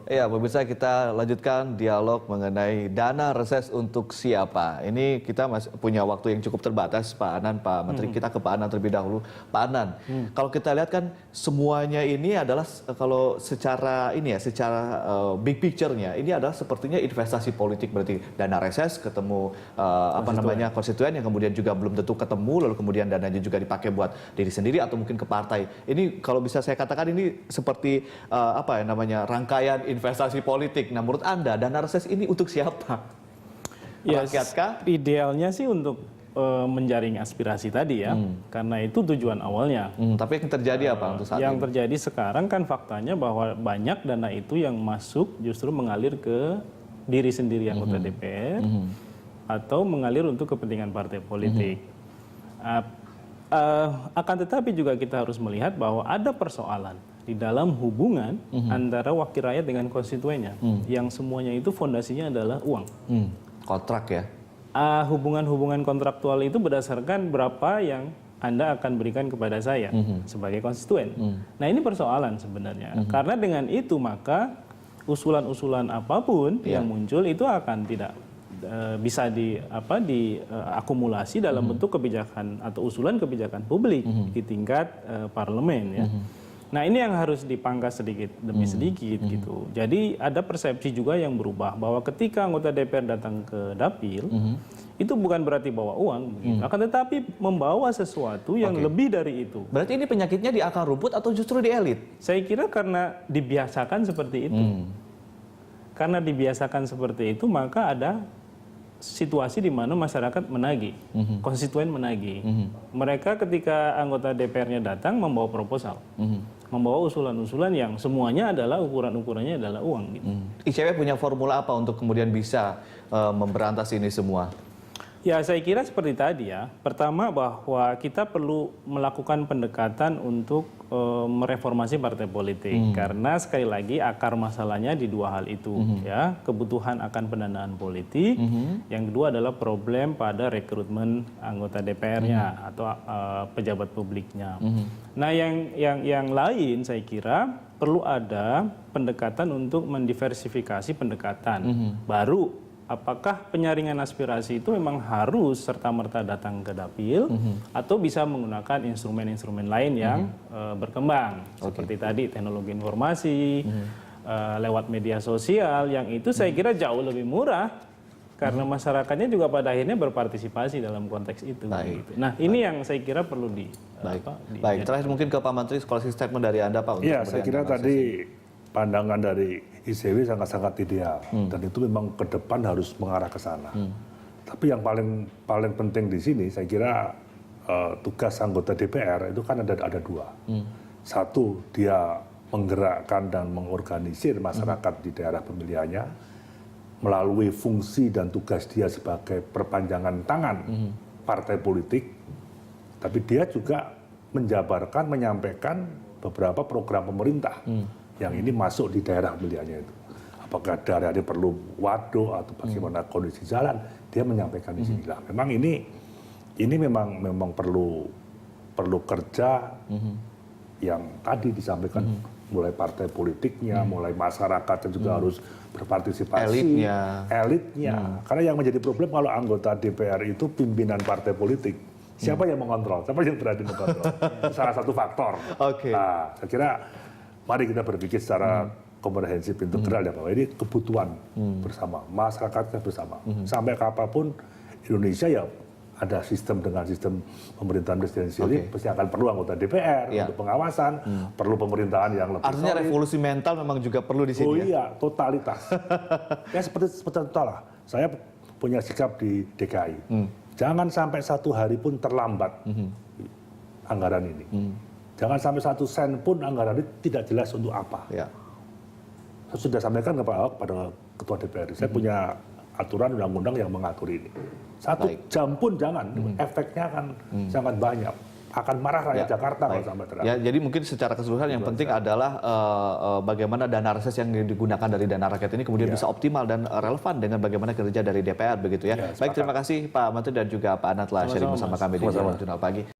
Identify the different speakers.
Speaker 1: Ya, pemirsa, kita lanjutkan dialog mengenai dana reses untuk siapa. Ini kita masih punya waktu yang cukup terbatas, Pak Anan, Pak Menteri. Kita ke Pak Anan terlebih dahulu. Pak Anan, kalau kita lihat kan semuanya ini adalah kalau secara ini ya, secara big picture-nya ini adalah sepertinya investasi politik, berarti dana reses ketemu konstituen yang kemudian juga belum tentu ketemu, lalu kemudian dananya juga dipakai buat diri sendiri atau mungkin ke partai. Ini kalau bisa saya katakan ini seperti rangkaian investasi politik. Nah, menurut Anda dana reses ini untuk siapa?
Speaker 2: Ya,
Speaker 1: Rakyatkah?
Speaker 2: idealnya sih untuk menjaring aspirasi tadi ya, karena itu tujuan awalnya.
Speaker 1: Tapi yang terjadi apa untuk saat
Speaker 2: yang
Speaker 1: ini?
Speaker 2: terjadi sekarang kan faktanya bahwa banyak dana itu yang masuk justru mengalir ke diri sendiri anggota DPR atau mengalir untuk kepentingan partai politik. Akan tetapi juga kita harus melihat bahwa ada persoalan di dalam hubungan antara wakil rakyat dengan konstituennya, yang semuanya itu fondasinya adalah uang.
Speaker 1: Kontrak ya?
Speaker 2: Hubungan-hubungan kontraktual itu berdasarkan berapa yang Anda akan berikan kepada saya sebagai konstituen. Nah, ini persoalan sebenarnya. Karena dengan itu maka usulan-usulan apapun yang muncul itu akan tidak bisa diakumulasi dalam bentuk kebijakan atau usulan kebijakan publik di tingkat parlemen ya. Nah, ini yang harus dipangkas sedikit demi sedikit gitu. Jadi ada persepsi juga yang berubah bahwa ketika anggota DPR datang ke dapil itu bukan berarti bawa uang, akan tetapi membawa sesuatu yang lebih dari itu.
Speaker 1: Berarti ini penyakitnya di akar rumput atau justru di elit?
Speaker 2: Saya kira karena dibiasakan seperti itu. Karena dibiasakan seperti itu, maka ada situasi di mana masyarakat menagih, konstituen menagih. Mereka ketika anggota DPR-nya datang membawa proposal, membawa usulan-usulan yang semuanya adalah ukuran-ukurannya adalah uang. Gitu.
Speaker 1: ICW punya formula apa untuk kemudian bisa memberantas ini semua?
Speaker 2: Ya, saya kira seperti tadi ya. Pertama bahwa kita perlu melakukan pendekatan untuk mereformasi partai politik. Karena sekali lagi akar masalahnya di dua hal itu. Ya, kebutuhan akan pendanaan politik. Yang kedua adalah problem pada rekrutmen anggota DPR-nya atau pejabat publiknya. Nah, yang lain saya kira perlu ada pendekatan untuk mendiversifikasi pendekatan. Baru apakah penyaringan aspirasi itu memang harus serta-merta datang ke dapil atau bisa menggunakan instrumen-instrumen lain yang berkembang seperti tadi teknologi informasi, lewat media sosial, yang itu saya kira jauh lebih murah karena masyarakatnya juga pada akhirnya berpartisipasi dalam konteks itu. Gitu. Nah, ini yang saya kira perlu
Speaker 1: Baik, terakhir mungkin ke Pak Menteri, closing statement dari Anda, Pak.
Speaker 3: Iya, saya kira tadi pandangan dari ICW sangat-sangat ideal dan itu memang ke depan harus mengarah ke sana. Tapi yang paling penting di sini saya kira tugas anggota DPR itu kan ada dua. Satu, dia menggerakkan dan mengorganisir masyarakat di daerah pemilihannya melalui fungsi dan tugas dia sebagai perpanjangan tangan partai politik. Tapi dia juga menjabarkan, menyampaikan beberapa program pemerintah yang ini masuk di daerah pemilihannya itu. Apakah daerah ini perlu waduk atau bagaimana kondisi jalan, dia menyampaikan di sini. Memang ini memang perlu kerja yang tadi disampaikan mulai partai politiknya, mulai masyarakat juga harus berpartisipasi, elitnya. Karena yang menjadi problem kalau anggota DPR itu pimpinan partai politik, siapa yang mengontrol, siapa yang berani mengontrol, salah satu faktor. Nah, saya kira mari kita berpikir secara komprehensif integral ya, bahwa ini kebutuhan bersama, masyarakatnya bersama. Sampai kapanpun Indonesia ya ada sistem dengan sistem pemerintahan presidensial ini pasti akan perlu anggota DPR untuk pengawasan, perlu pemerintahan yang lebih
Speaker 1: artinya solid. Revolusi mental memang juga perlu di sini.
Speaker 3: Oh iya, totalitas. Ya seperti contoh lah, saya punya sikap di DKI. Jangan sampai satu hari pun terlambat anggaran ini. Jangan sampai 1 sen pun anggaran ini tidak jelas untuk apa. Saya sudah sampaikan ke Pak Ahok, pada Ketua DPR. Saya punya aturan undang-undang yang mengatur ini. 1 jam pun jangan, efeknya akan sangat banyak. Akan marah rakyat Jakarta kalau sampai terang.
Speaker 1: Ya, jadi mungkin secara keseluruhan yang penting adalah bagaimana dana reses yang digunakan dari dana rakyat ini kemudian bisa optimal dan relevan dengan bagaimana kerja dari DPR begitu ya. Baik, terima kasih Pak Menteri dan juga Pak Anan telah sharing bersama kami di Jurnal Pagi.